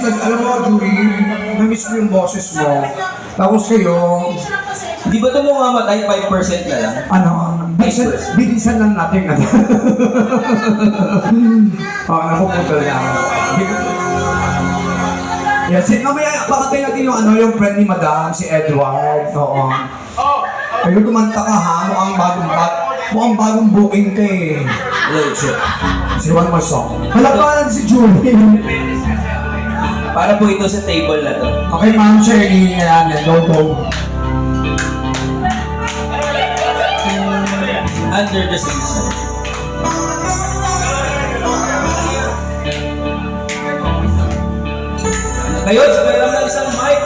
alam mo, Julie, na-miss ko yung boses mo. Tapos kayo, Di ba ito mo mamatay 5% na lang? ano, bilisan lang natin. Nakuputol na. Yes, mamaya, pakatay natin yung, yung friend ni Madam, si Edward. Oo. Kayo tumanta ka ha, mukhang bagong booking ka eh. Hello, sure. Si one more song. Halapanan si Julie. Para po ito sa table na to. Okay, Ma'am Shirley, yan, go. Under the season. Ngayon, meron ng isang mic